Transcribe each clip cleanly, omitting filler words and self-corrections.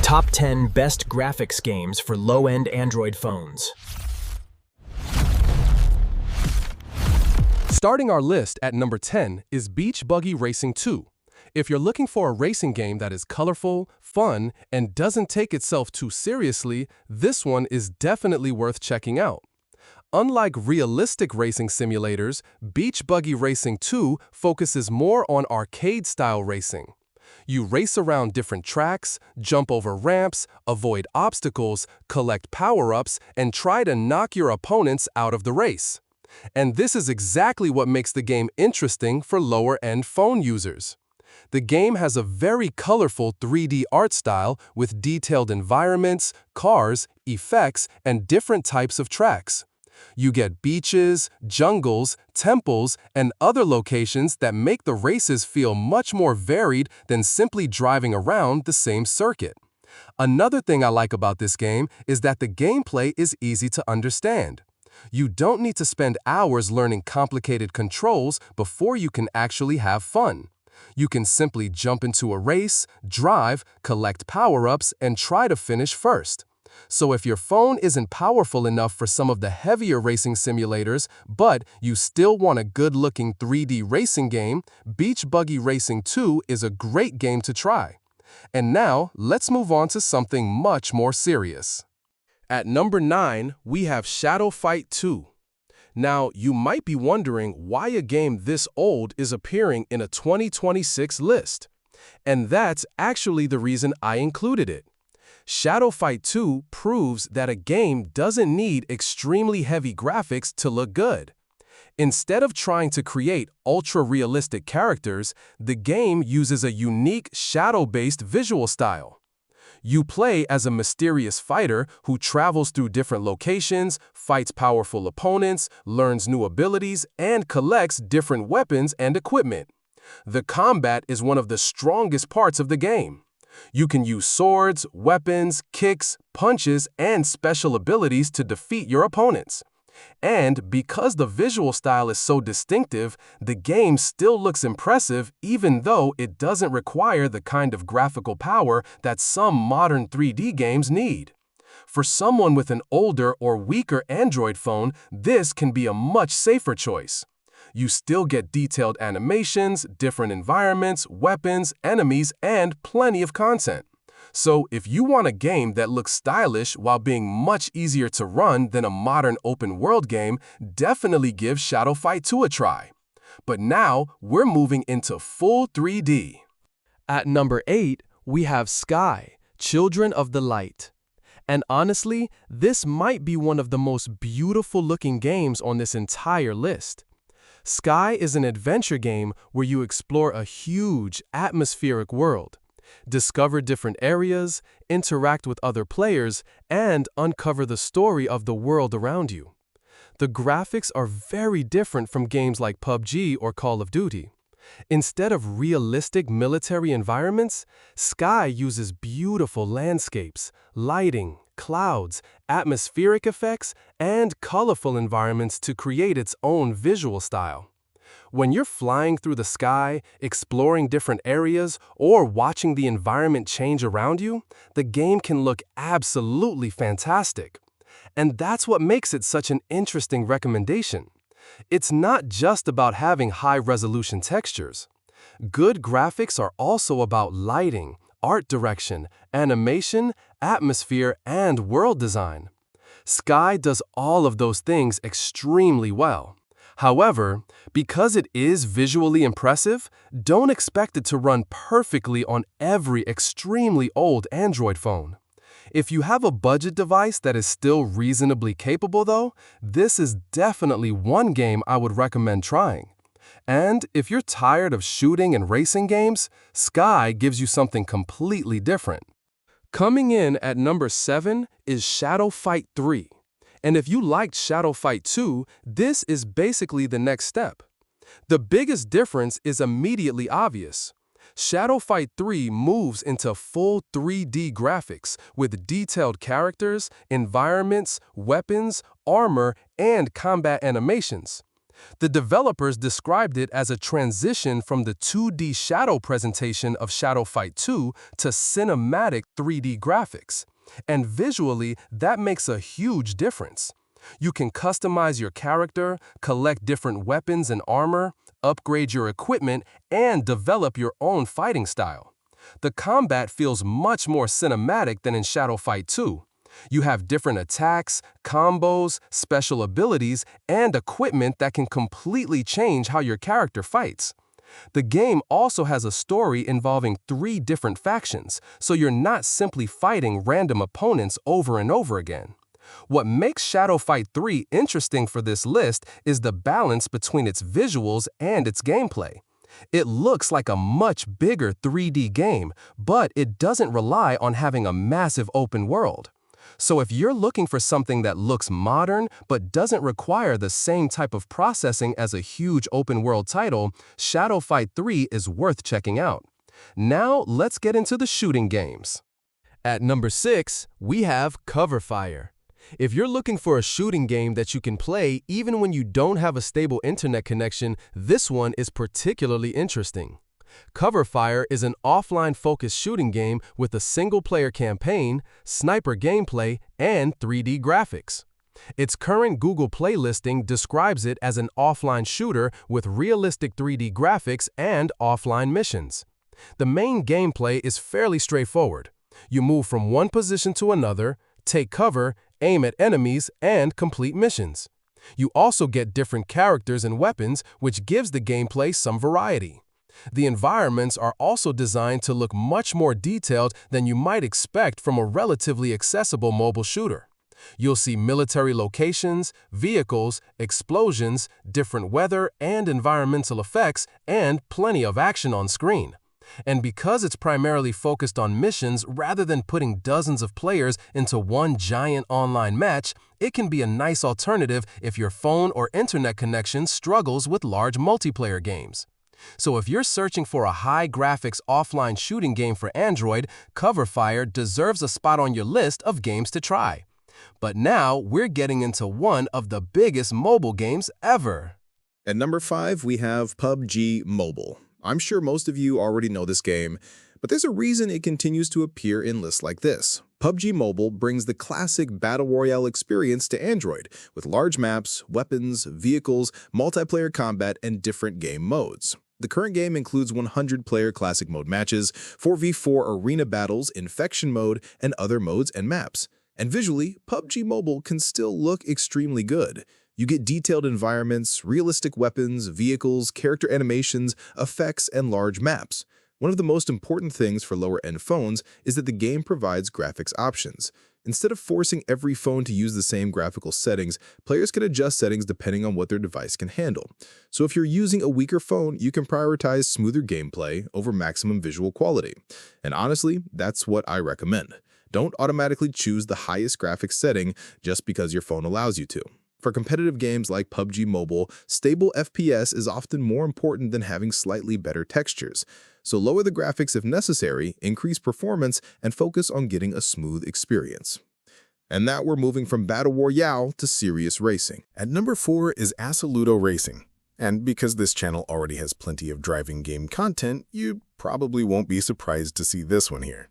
Top 10 Best Graphics Games for Low-End Android Phones. Starting our list at number 10 is Beach Buggy Racing 2. If you're looking for a racing game that is colorful, fun, and doesn't take itself too seriously, this one is definitely worth checking out. Unlike realistic racing simulators, Beach Buggy Racing 2 focuses more on arcade-style racing. You race around different tracks, jump over ramps, avoid obstacles, collect power-ups, and try to knock your opponents out of the race. And this is exactly what makes the game interesting for lower-end phone users. The game has a very colorful 3D art style with detailed environments, cars, effects, and different types of tracks. You get beaches, jungles, temples, and other locations that make the races feel much more varied than simply driving around the same circuit. Another thing I like about this game is that the gameplay is easy to understand. You don't need to spend hours learning complicated controls before you can actually have fun. You can simply jump into a race, drive, collect power-ups, and try to finish first. So if your phone isn't powerful enough for some of the heavier racing simulators, but you still want a good-looking 3D racing game, Beach Buggy Racing 2 is a great game to try. And now, let's move on to something much more serious. At number 9, we have Shadow Fight 2. Now, you might be wondering why a game this old is appearing in a 2026 list. And that's actually the reason I included it. Shadow Fight 2 proves that a game doesn't need extremely heavy graphics to look good. Instead of trying to create ultra-realistic characters, the game uses a unique shadow-based visual style. You play as a mysterious fighter who travels through different locations, fights powerful opponents, learns new abilities, and collects different weapons and equipment. The combat is one of the strongest parts of the game. You can use swords, weapons, kicks, punches, and special abilities to defeat your opponents. And because the visual style is so distinctive, the game still looks impressive even though it doesn't require the kind of graphical power that some modern 3D games need. For someone with an older or weaker Android phone, this can be a much safer choice. You still get detailed animations, different environments, weapons, enemies, and plenty of content. So if you want a game that looks stylish while being much easier to run than a modern open-world game, definitely give Shadow Fight 2 a try. But now, we're moving into full 3D. At number 8, we have Sky, Children of the Light. And honestly, this might be one of the most beautiful-looking games on this entire list. Sky is an adventure game where you explore a huge, atmospheric world. Discover different areas, interact with other players, and uncover the story of the world around you. The graphics are very different from games like PUBG or Call of Duty. Instead of realistic military environments, Sky uses beautiful landscapes, lighting, clouds, atmospheric effects, and colorful environments to create its own visual style. When you're flying through the sky, exploring different areas, or watching the environment change around you, the game can look absolutely fantastic. And that's what makes it such an interesting recommendation. It's not just about having high-resolution textures. Good graphics are also about lighting, art direction, animation, atmosphere, and world design. Sky does all of those things extremely well. However, because it is visually impressive, don't expect it to run perfectly on every extremely old Android phone. If you have a budget device that is still reasonably capable though, this is definitely one game I would recommend trying. And if you're tired of shooting and racing games, Sky gives you something completely different. Coming in at number 7 is Shadow Fight 3. And if you liked Shadow Fight 2, this is basically the next step. The biggest difference is immediately obvious. Shadow Fight 3 moves into full 3D graphics with detailed characters, environments, weapons, armor, and combat animations. The developers described it as a transition from the 2D shadow presentation of Shadow Fight 2 to cinematic 3D graphics. And visually, that makes a huge difference. You can customize your character, collect different weapons and armor, upgrade your equipment, and develop your own fighting style. The combat feels much more cinematic than in Shadow Fight 2. You have different attacks, combos, special abilities, and equipment that can completely change how your character fights. The game also has a story involving 3 different factions, so you're not simply fighting random opponents over and over again. What makes Shadow Fight 3 interesting for this list is the balance between its visuals and its gameplay. It looks like a much bigger 3D game, but it doesn't rely on having a massive open world. So if you're looking for something that looks modern but doesn't require the same type of processing as a huge open-world title, Shadow Fight 3 is worth checking out. Now let's get into the shooting games. At number 6, we have Cover Fire. If you're looking for a shooting game that you can play even when you don't have a stable internet connection, this one is particularly interesting. Cover Fire is an offline-focused shooting game with a single-player campaign, sniper gameplay, and 3D graphics. Its current Google Play listing describes it as an offline shooter with realistic 3D graphics and offline missions. The main gameplay is fairly straightforward. You move from one position to another, take cover, aim at enemies, and complete missions. You also get different characters and weapons, which gives the gameplay some variety. The environments are also designed to look much more detailed than you might expect from a relatively accessible mobile shooter. You'll see military locations, vehicles, explosions, different weather and environmental effects, and plenty of action on screen. And because it's primarily focused on missions rather than putting dozens of players into one giant online match, it can be a nice alternative if your phone or internet connection struggles with large multiplayer games. So if you're searching for a high-graphics offline shooting game for Android, Cover Fire deserves a spot on your list of games to try. But now we're getting into one of the biggest mobile games ever. At number 5, we have PUBG Mobile. I'm sure most of you already know this game, but there's a reason it continues to appear in lists like this. PUBG Mobile brings the classic Battle Royale experience to Android, with large maps, weapons, vehicles, multiplayer combat, and different game modes. The current game includes 100-player Classic Mode matches, 4v4 arena battles, Infection Mode, and other modes and maps. And visually, PUBG Mobile can still look extremely good. You get detailed environments, realistic weapons, vehicles, character animations, effects, and large maps. One of the most important things for lower-end phones is that the game provides graphics options. Instead of forcing every phone to use the same graphical settings, players can adjust settings depending on what their device can handle. So if you're using a weaker phone, you can prioritize smoother gameplay over maximum visual quality. And honestly, that's what I recommend. Don't automatically choose the highest graphics setting just because your phone allows you to. For competitive games like PUBG Mobile, stable FPS is often more important than having slightly better textures. So lower the graphics if necessary, increase performance, and focus on getting a smooth experience. And now we're moving from Battle Royale to serious racing. At number 4 is Assoluto Racing. And because this channel already has plenty of driving game content, you probably won't be surprised to see this one here.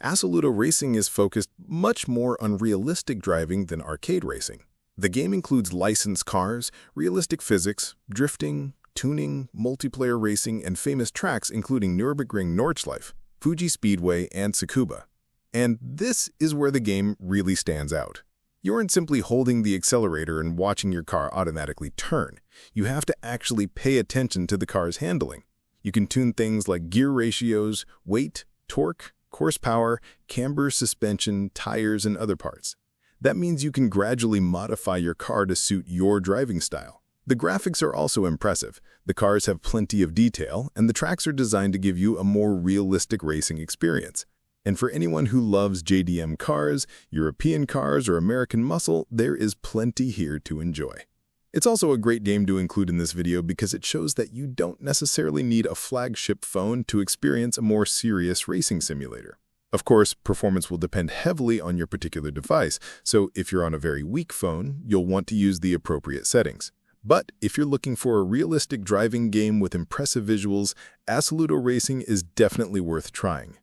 Assoluto Racing is focused much more on realistic driving than arcade racing. The game includes licensed cars, realistic physics, drifting, tuning, multiplayer racing, and famous tracks including Nürburgring Nordschleife, Fuji Speedway, and Tsukuba. And this is where the game really stands out. You aren't simply holding the accelerator and watching your car automatically turn. You have to actually pay attention to the car's handling. You can tune things like gear ratios, weight, torque, horsepower, camber, suspension, tires, and other parts. That means you can gradually modify your car to suit your driving style. The graphics are also impressive. The cars have plenty of detail, and the tracks are designed to give you a more realistic racing experience. And for anyone who loves JDM cars, European cars, or American muscle, there is plenty here to enjoy. It's also a great game to include in this video because it shows that you don't necessarily need a flagship phone to experience a more serious racing simulator. Of course, performance will depend heavily on your particular device, so if you're on a very weak phone, you'll want to use the appropriate settings. But if you're looking for a realistic driving game with impressive visuals, Assoluto Racing is definitely worth trying.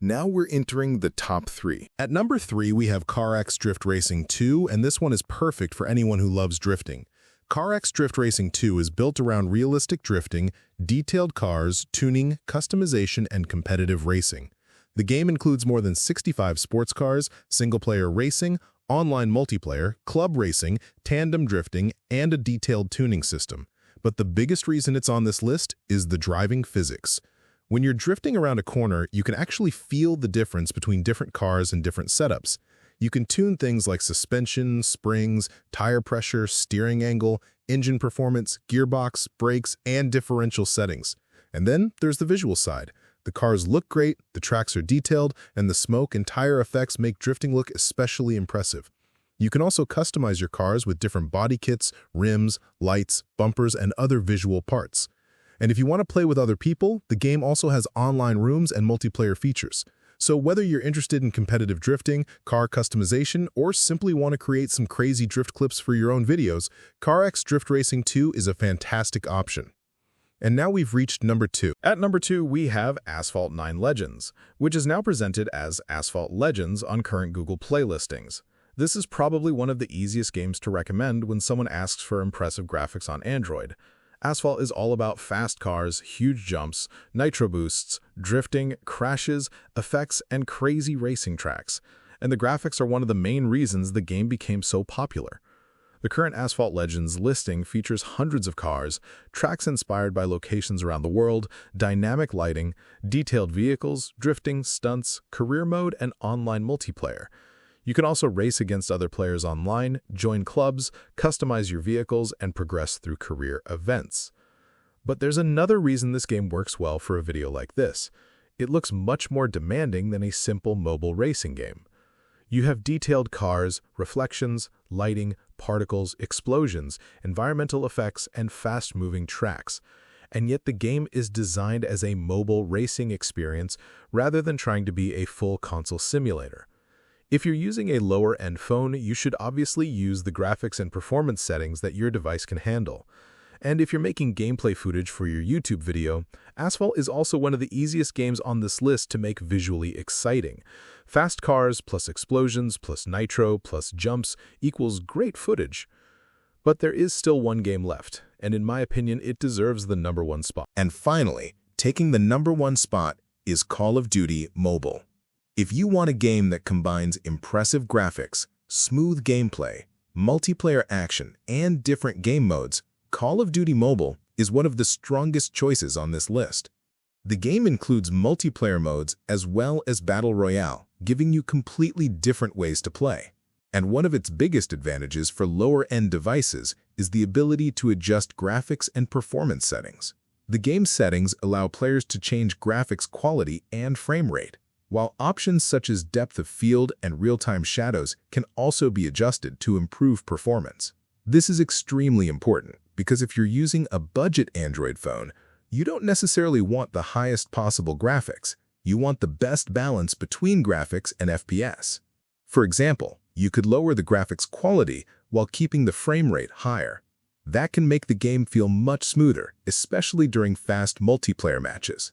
Now we're entering the top 3. At number 3, we have CarX Drift Racing 2, and this one is perfect for anyone who loves drifting. CarX Drift Racing 2 is built around realistic drifting, detailed cars, tuning, customization, and competitive racing. The game includes more than 65 sports cars, single-player racing, online multiplayer, club racing, tandem drifting, and a detailed tuning system. But the biggest reason it's on this list is the driving physics. When you're drifting around a corner, you can actually feel the difference between different cars and different setups. You can tune things like suspension, springs, tire pressure, steering angle, engine performance, gearbox, brakes, and differential settings. And then there's the visual side. The cars look great, the tracks are detailed, and the smoke and tire effects make drifting look especially impressive. You can also customize your cars with different body kits, rims, lights, bumpers, and other visual parts. And if you want to play with other people, the game also has online rooms and multiplayer features. So whether you're interested in competitive drifting, car customization, or simply want to create some crazy drift clips for your own videos, CarX Drift Racing 2 is a fantastic option. And now we've reached number 2. At number 2, we have Asphalt 9 Legends, which is now presented as Asphalt Legends on current Google Play listings. This is probably one of the easiest games to recommend when someone asks for impressive graphics on Android. Asphalt is all about fast cars, huge jumps, nitro boosts, drifting, crashes, effects, and crazy racing tracks. And the graphics are one of the main reasons the game became so popular. The current Asphalt Legends listing features hundreds of cars, tracks inspired by locations around the world, dynamic lighting, detailed vehicles, drifting, stunts, career mode, and online multiplayer. You can also race against other players online, join clubs, customize your vehicles, and progress through career events. But there's another reason this game works well for a video like this. It looks much more demanding than a simple mobile racing game. You have detailed cars, reflections, lighting, particles, explosions, environmental effects, and fast-moving tracks. And yet the game is designed as a mobile racing experience rather than trying to be a full console simulator. If you're using a lower-end phone, you should obviously use the graphics and performance settings that your device can handle. And if you're making gameplay footage for your YouTube video, Asphalt is also one of the easiest games on this list to make visually exciting. Fast cars plus explosions plus nitro plus jumps equals great footage. But there is still one game left, and in my opinion, it deserves the number 1 spot. And finally, taking the number 1 spot is Call of Duty Mobile. If you want a game that combines impressive graphics, smooth gameplay, multiplayer action, and different game modes, Call of Duty Mobile is one of the strongest choices on this list. The game includes multiplayer modes as well as Battle Royale, giving you completely different ways to play. And one of its biggest advantages for lower-end devices is the ability to adjust graphics and performance settings. The game settings allow players to change graphics quality and frame rate, while options such as depth of field and real-time shadows can also be adjusted to improve performance. This is extremely important because if you're using a budget Android phone, you don't necessarily want the highest possible graphics. You want the best balance between graphics and FPS. For example, you could lower the graphics quality while keeping the frame rate higher. That can make the game feel much smoother, especially during fast multiplayer matches.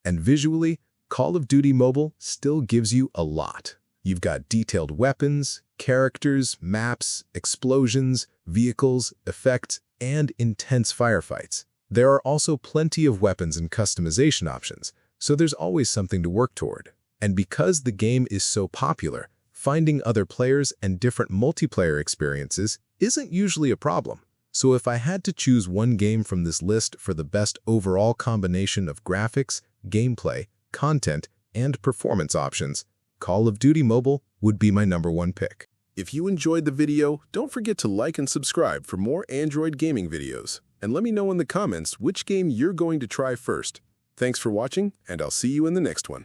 And visually, Call of Duty Mobile still gives you a lot. You've got detailed weapons, characters, maps, explosions, vehicles, effects, and intense firefights. There are also plenty of weapons and customization options, so there's always something to work toward. And because the game is so popular, finding other players and different multiplayer experiences isn't usually a problem. So if I had to choose one game from this list for the best overall combination of graphics, gameplay, content, and performance options, Call of Duty Mobile would be my number 1 pick. If you enjoyed the video, don't forget to like and subscribe for more Android gaming videos. And let me know in the comments which game you're going to try first. Thanks for watching, and I'll see you in the next one.